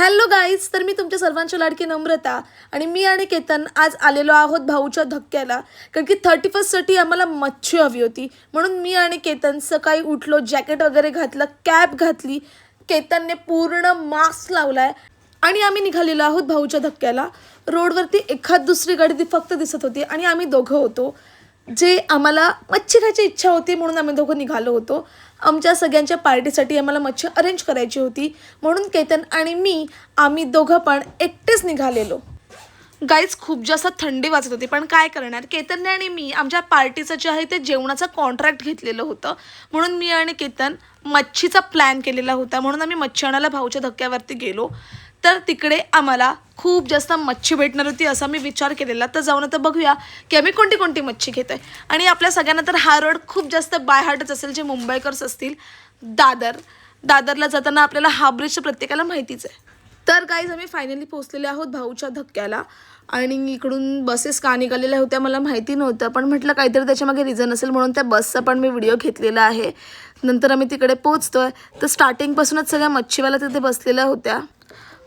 Hello guys, तर मी तुमच्या सर्वांची लाडकी नम्रता आणि मी आणि केतन आज आलेलो आहोत भाऊच्या धक्क्याला. कारण की 31साठी आम्हाला मच्छी हवी होती. म्हणून मी आणि केतन सकाळी उठलो, जॅकेट वगैरे घातलं, कॅप घातली, केतनने पूर्ण मास्क लावलाय आणि आम्ही निघालेलो आहोत भाऊच्या धक्क्याला. रोडवरती एखाद दुसरी गाडी ती फक्त दिसत होती आणि आम्ही दोघं होतो जे आम्हाला मच्छी खायची इच्छा होती, म्हणून आम्ही दोघं निघालो होतो. आमच्या सगळ्यांच्या पार्टीसाठी आम्हाला मच्छी अरेंज करायची होती, म्हणून केतन आणि आम्ही दोघं पण एकटेच निघालेलो. गाईज, खूप जास्त थंडी वाजत होती, पण काय करणार, केतनने आणि मी आमच्या पार्टीचं जे आहे ते जेवणाचं कॉन्ट्रॅक्ट घेतलेलं होतं, म्हणून मी आणि केतन मच्छीचा प्लॅन केलेला होता. म्हणून आम्ही मच्छी आणायला भाऊच्या धक्क्यावरती गेलो. तर तिकडे आम्हाला खूप जास्त मच्छी भेटणार होती असा मी विचार केलेला. तर जाऊन आता बघूया की आम्ही कोणती कोणती मच्छी घेतोय. आणि आपल्या सगळ्यांना तर हा रोड खूप जास्त बाय हार्टच असेल, जे मुंबईकर्स असतील. दादरला जाताना आपल्याला हा ब्रिज प्रत्येकाला माहितीच आहे. तर गाईज, आम्ही फायनली पोहोचलेले आहोत भाऊच्या धक्क्याला. आणि इकडून बसेस का निघालेल्या होत्या मला माहिती नव्हतं, पण म्हटलं काहीतरी त्याच्यामागे रिझन असेल, म्हणून त्या बसचा पण मी व्हिडिओ घेतलेला आहे. नंतर आम्ही तिकडे पोहोचतोय तर स्टार्टिंगपासूनच सगळ्या मच्छीवाल्या तिथे बसलेल्या होत्या.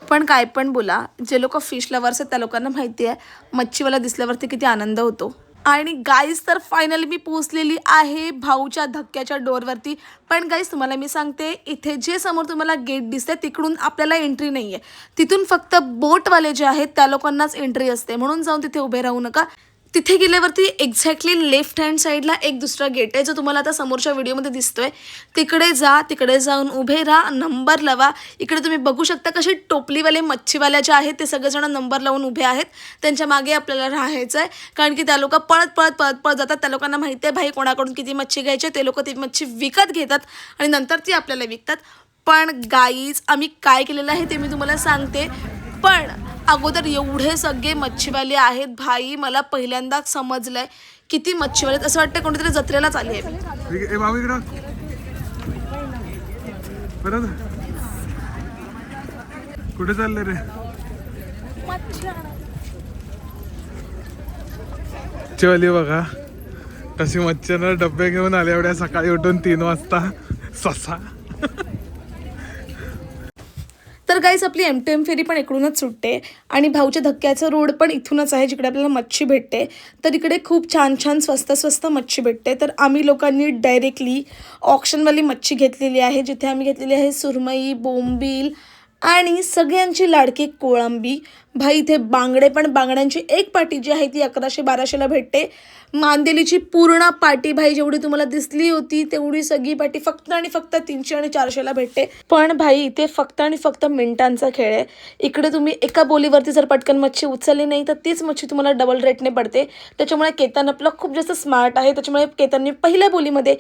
पण काय पण बोला, जे लोक फिश लवर्स आहेत त्या लोकांना माहिती आहे मच्छीवाला दिसल्यावरती किती आनंद होतो. आणि गाईज, तर फायनली मी पोहोचलेली आहे भाऊच्या धक्क्याच्या डोरवरती. पण गाईज, तुम्हाला मी सांगते, इथे जे समोर तुम्हाला गेट दिसते तिकडून आपल्याला एंट्री नाही आहे. तिथून फक्त बोटवाले जे आहेत त्या लोकांनाच एंट्री असते, म्हणून जाऊन तिथे उभे राहू नका. तिथे गेल्यावरती एक्झॅक्टली लेफ्ट हँड साईडला एक दुसरा गेट आहे, जो तुम्हाला आता समोरच्या व्हिडिओमध्ये दिसतोय. तिकडे जा, तिकडे जाऊन उभे राहा, नंबर लावा. इकडे तुम्ही बघू शकता कसे टोपलीवाले मच्छीवाल्या जे आहेत ते सगळेजण नंबर लावून उभे आहेत. त्यांच्या मागे आपल्याला राहायचं आहे, कारण की त्या लोक पळत जातात. त्या लोकांना माहिती आहे भाई कोणाकडून किती मच्छी घ्यायची. ते लोक ती मच्छी विकत घेतात आणि नंतर ती आपल्याला विकतात. पण गाईज, आम्ही काय केलेलं आहे ते मी तुम्हाला सांगते. पण अगोदर एवढे सगळे मच्छीवाले आहेत भाई, मला पहिल्यांदाच समजलंय किती मच्छीवाले आहेत. असं वाटतं कोणीतरी जत्रेलाच आली आहे. कुठे चालले रे? मच्छीवाली बघा कशी मच्छीना डब्बे घेऊन आले एवढ्या सकाळी उठून 3 वाजता. ससा. तर गाईस, आपली एमटीएम फेरी पण इकडूनच सुटते आणि भाऊच्या धक्क्याचं रोड पण इथूनच आहे, जिकडे आपल्याला मच्छी भेटते. तर इकडे खूप छान स्वस्त मच्छी भेटते. तर आम्ही लोकांनी डायरेक्टली ऑक्शनवाली मच्छी घेतलेली आहे, जिथे आम्ही घेतलेली आहे सुरमई, बोंबील आणि सगळ्यांची लाडकी कोळंबी. भाई, इथे बांगडे पण, बांगड्यांची एक पाटी जी आहे ती 1100-1200ला भेटते. मांदेलीची पूर्ण पाटी भाई जेवढी तुम्हाला दिसली होती तेवढी सगळी पाटी फक्त आणि फक्त 300 आणि 400ला भेटते. पण भाई, इथे फक्त आणि फक्त मिनिटांचा खेळ आहे. इकडे तुम्ही एका बोलीवरती जर पटकन मच्छी उचलली नाही तर तीच मच्छी तुम्हाला डबल रेटने पडते. त्याच्यामुळे केतन आपला खूप जास्त स्मार्ट आहे. त्याच्यामुळे केतनने पहिल्या बोलीमध्ये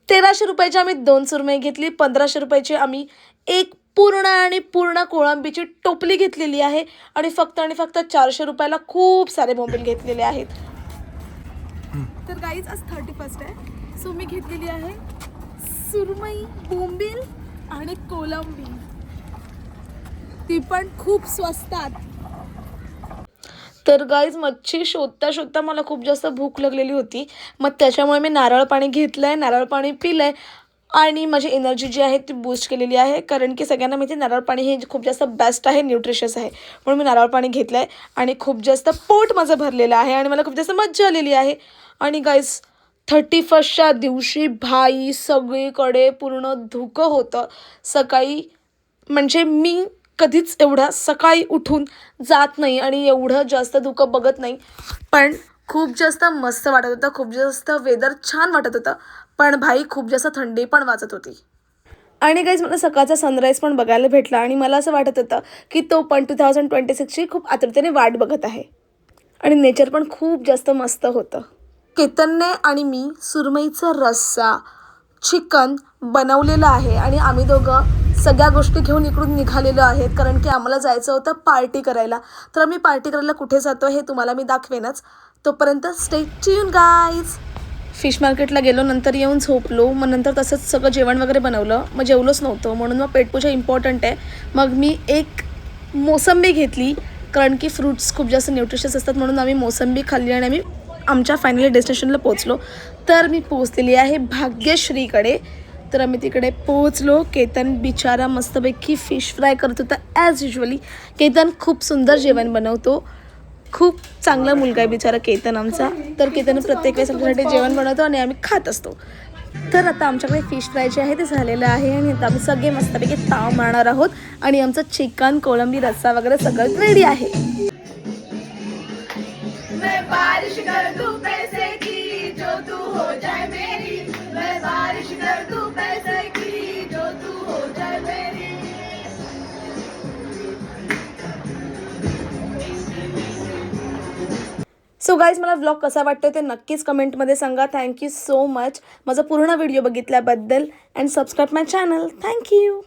1300 रुपयाची आम्ही 2 सुरमई घेतली, 1500 रुपयाची आम्ही एक पूर्ण कोळंबीची टोपली घेतलेली आहे आणि फक्त 400 रुपयाला खूप सारे बोंबील घेतलेले आहेत. तर गाईज, आज 31 आहे, सो मी घेतलेली आहे सुरमई, बोंबील आणि कोलंबी, ती पण खूप स्वस्तात. तर गाईज, मच्छी शोधता मला खूप जास्त भूक लागलेली होती. मग त्याच्यामुळे मी नारळ पाणी घेतलंय, नारळ पाणी पिलंय आणि माझी एनर्जी जी आहे ती बूस्ट केलेली आहे. कारण की सगळ्यांना माहिती आहे नारळ पाणी हे खूप जास्त बेस्ट आहे, न्यूट्रिशियस आहे. म्हणून मी नारळ पाणी घेतलं आहे आणि खूप जास्त पोट माझं भरलेलं आहे आणि मला खूप जास्त मज्जा आलेली आहे. आणि गाईज, 31च्या दिवशी भाई सगळीकडे पूर्ण धुकं होतं सकाळी. म्हणजे मी कधीच एवढा सकाळी उठून जात नाही आणि एवढं जास्त धुकं बघत नाही. पण खूप जास्त मस्त वाटत होतं, खूप जास्त वेदर छान वाटत होतं. पण भाई, खूप जास्त थंडी पण वाजत होती. आणि गाईज, मला सकाळचा सनराईज पण बघायला भेटला आणि मला असं वाटत होतं की तो पण 2026ची खूप आतुरतेने वाट बघत आहे. आणि नेचर पण खूप जास्त मस्त होतं. केतनने आणि मी सुरमईचा रस्सा, चिकन बनवलेलं आहे आणि आम्ही दोघं सगळ्या गोष्टी घेऊन इकडून निघालेलो आहेत, कारण की आम्हाला जायचं होतं पार्टी करायला. तर आम्ही पार्टी करायला कुठे जातो हे तुम्हाला मी दाखवेनच. तोपर्यंत स्टे ट्यून गाईज. फिश मार्केटला गेलो, नंतर येऊन झोपलो. मग नंतर तसंच सगळं जेवण वगैरे बनवलं. मग जेवलोच नव्हतं, म्हणून मग पेटपूजा इम्पॉर्टंट आहे. मग मी एक मोसंबी घेतली, कारण की फ्रूट्स खूप जास्त न्यूट्रिशियस असतात, म्हणून आम्ही मोसंबी खाल्ली आणि आम्ही आमच्या फायनली डेस्टिनेशनला पोहोचलो. तर मी पोहोचलेली आहे भाग्यश्रीकडे. तर आम्ही तिकडे पोहोचलो. केतन बिचारा मस्तपैकी फिश फ्राय करत होता ॲज युजली. केतन खूप सुंदर जेवण बनवतो. खूप चांगला मुलगा आहे बिचारा केतन आमचा. तर केतन प्रत्येक वेळेस आमच्यासाठी जेवण बनवतो आणि आम्ही खात असतो. तर आता आमच्याकडे फिश फ्राय जे आहे ते झालेलं आहे आणि आता आम्ही सगळे मस्तपैकी ताव मारणार आहोत आणि आमचं चिकन कोळंबी रस्सा वगैरे सगळं रेडी आहे. मैं बारिश कर दूं पैसे की जो तू हो जाए मेरी. मैं बारिश कर दूं पैसे की जो तू हो जाए मेरी. सो गाईज मला व्लॉग कसा वाटतो ते नक्कीच कमेंटमध्ये सांगा. थँक्यू सो मच माझा पूर्ण व्हिडिओ बघितल्याबद्दल and subscribe my channel. Thank you.